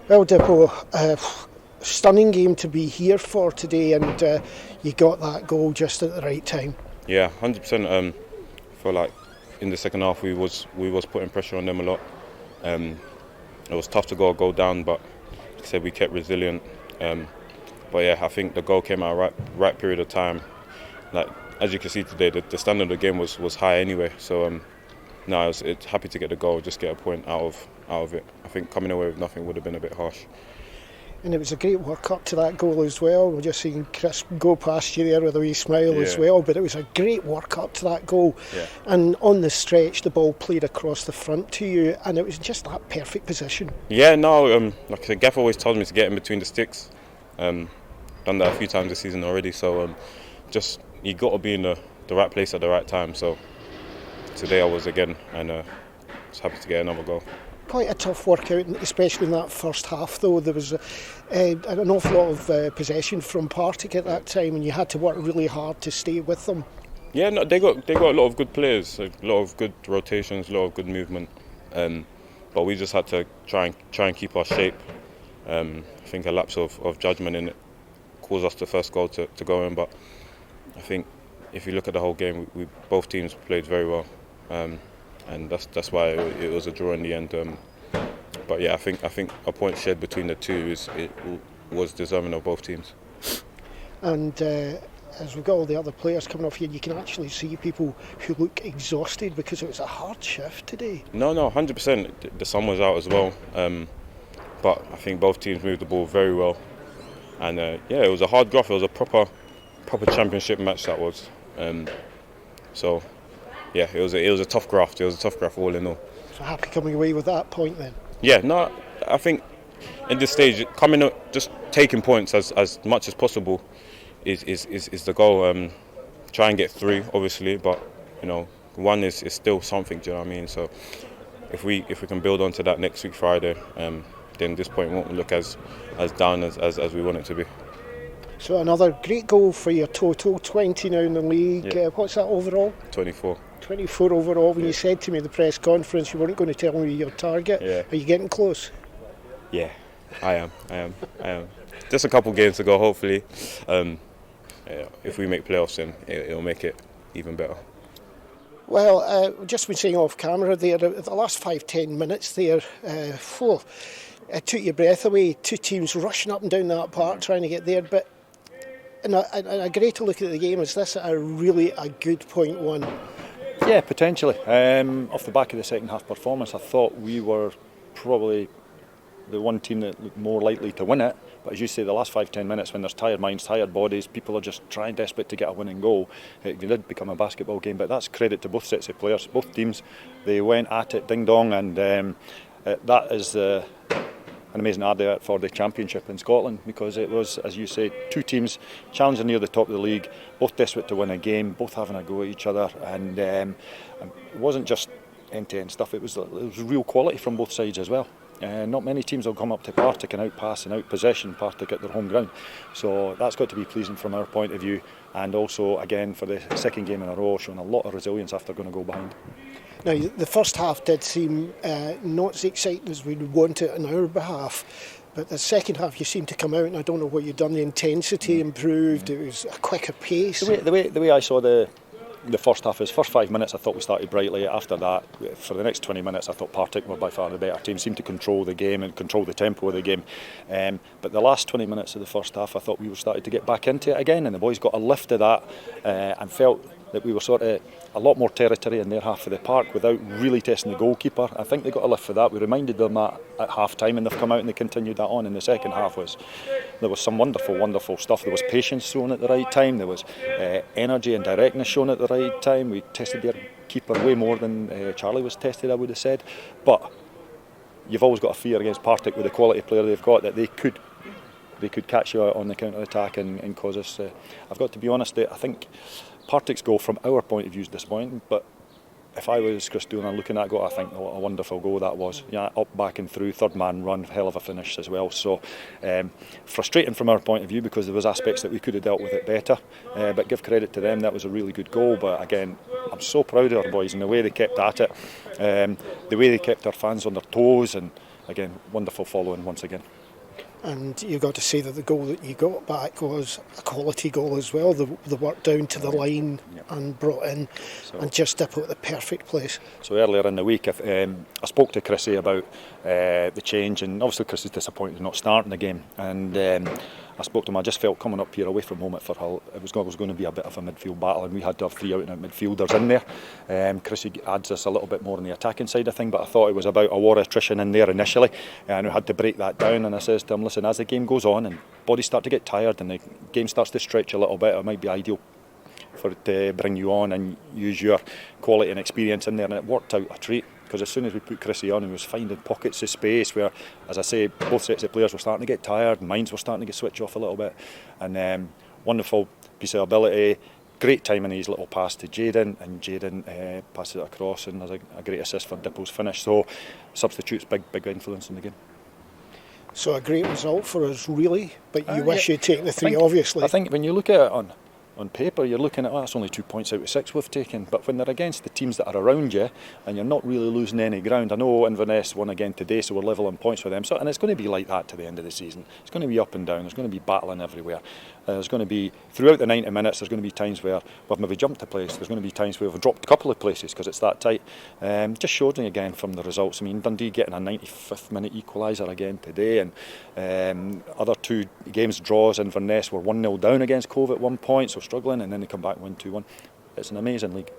Well, Dipo, stunning game to be here for today, and you got that goal just at the right time. Yeah, 100%. I feel like in the second half we was putting pressure on them a lot. It was tough to go a goal down, but like I said, we kept resilient. But yeah, I think the goal came at a right period of time. Like as you can see today, the standard of the game was high anyway. So no, I was happy to get the goal, just get a point out of it. I think coming away with nothing would have been a bit harsh. And it was a great work up to that goal as well. We're just seeing Chris go past you there with a wee smile as well, but it was a great work up to that goal. Yeah. And on the stretch, the ball played across the front to you, and it was just that perfect position. Yeah, no, like I said, Gaff always told me to get in between the sticks. Done that a few times this season already, so just you got to be in the right place at the right time. So today I was again, and was happy to get another goal. Quite a tough workout, especially in that first half though. There was an awful lot of possession from Partick at that time, and you had to work really hard to stay with them. Yeah, no, they got a lot of good players, a lot of good rotations, a lot of good movement, but we just had to try and keep our shape. I think a lapse of judgment in it caused us the first goal to go in, but I think if you look at the whole game, we both teams played very well. And that's why it was a draw in the end. But yeah, I think a point shared between the two was deserving of both teams. And as we've got all the other players coming off here, you can actually see people who look exhausted because it was a hard shift today. No, 100%. The sun was out as well. But I think both teams moved the ball very well. And yeah, it was a hard graft. It was a proper championship match that was. So. Yeah, it was a tough graft. It was a tough graft all in all. So happy coming away with that point then? Yeah, no, I think in this stage, coming up, just taking points as much as possible is the goal. Try and get 3, obviously, but you know, 1 is still something. Do you know what I mean? So if we can build onto that next week Friday, then this point won't look as down as we want it to be. So another great goal for your total, 20 now in the league. Yeah. What's that overall? 24. 24 overall. When you said to me at the press conference you weren't going to tell me your target, are you getting close? Yeah, I am. Just a couple games to go, hopefully. If we make playoffs, then it'll make it even better. Well, just been saying off camera there, the last 5-10 minutes there, it took your breath away. 2 teams rushing up and down that park trying to get there, but in a greater look at the game, is this a good point one? Yeah, potentially. Off the back of the second half performance, I thought we were probably the one team that looked more likely to win it. But as you say, the last 5-10 minutes, when there's tired minds, tired bodies, people are just trying desperate to get a winning goal. It did become a basketball game, but that's credit to both sets of players. Both teams, they went at it ding dong, and that is an amazing advert for the championship in Scotland, because it was, as you say, 2 teams challenging near the top of the league, both desperate to win a game, both having a go at each other, and it wasn't just end-to-end stuff, it was real quality from both sides as well. Not many teams will come up to Partick and outpass and outpossession Partick at their home ground, so that's got to be pleasing from our point of view, and also again for the second game in a row, showing a lot of resilience after going to go behind. Now, the first half did seem not as exciting as we'd want it on our behalf, but the second half you seemed to come out, and I don't know what you've done, the intensity improved, it was a quicker pace. The way I saw the first half is, first 5 minutes I thought we started brightly. After that, for the next 20 minutes I thought Partick were by far the better team, seemed to control the game and control the tempo of the game, but the last 20 minutes of the first half I thought we were starting to get back into it again, and the boys got a lift of that, and felt that we were sort of a lot more territory in their half of the park without really testing the goalkeeper. I think they got a lift for that. We reminded them that at half time, and they've come out and they continued that on in the second half. There was some wonderful stuff. There was patience shown at the right time, there was energy and directness shown at the right time. We tested their keeper way more than Charlie was tested, I would have said, but you've always got a fear against Partick with the quality player they've got, that they could catch you out on the counter-attack and cause us. I've got to be honest, I think Partick's goal from our point of view is disappointing, but if I was Chris Doolan looking at that goal, I think what a wonderful goal that was. Yeah, up, back and through, third man run, hell of a finish as well. So frustrating from our point of view, because there was aspects that we could have dealt with it better, but give credit to them, that was a really good goal. But again, I'm so proud of our boys and the way they kept at it, the way they kept our fans on their toes, and again, wonderful following once again. And you've got to say that the goal that you got back was a quality goal as well. The work down to the line and brought in, and just Dipo at the perfect place. So earlier in the week, I spoke to Chrissy about the change, and obviously Chris is disappointed not starting the game. And I spoke to him. I just felt coming up here away from home at Firhill, it was going to be a bit of a midfield battle, and we had to have 3 out-and-out midfielders in there. Chrissy adds us a little bit more on the attacking side of things, but I thought it was about a war of attrition in there initially, and we had to break that down. And I says to him, listen, as the game goes on and bodies start to get tired and the game starts to stretch a little bit, it might be ideal for it to bring you on and use your quality and experience in there. And it worked out a treat, because as soon as we put Chrissy on, he was finding pockets of space where, as I say, both sets of players were starting to get tired, minds were starting to get switched off a little bit. And wonderful piece of ability, great time in his little pass to Jayden, and Jayden passes it across, and there's a great assist for Dipo's finish. So substitutes, big influence in the game. So a great result for us, really, but you wish you'd taken the 3, obviously. I think when you look at it on paper, you're looking at, that's only 2 points out of 6 we've taken, but when they're against the teams that are around you and you're not really losing any ground, I know Inverness won again today, so we're level in points with them, and it's going to be like that to the end of the season. It's going to be up and down, there's going to be battling everywhere. There's going to be, throughout the 90 minutes, there's going to be times where we've maybe jumped a place, there's going to be times where we've dropped a couple of places because it's that tight. Just showed me again from the results. I mean, Dundee getting a 95th minute equaliser again today, and other 2 games draws. Inverness were 1-0 down against Cove at one point, so struggling, and then they come back 1-2-1. It's an amazing league.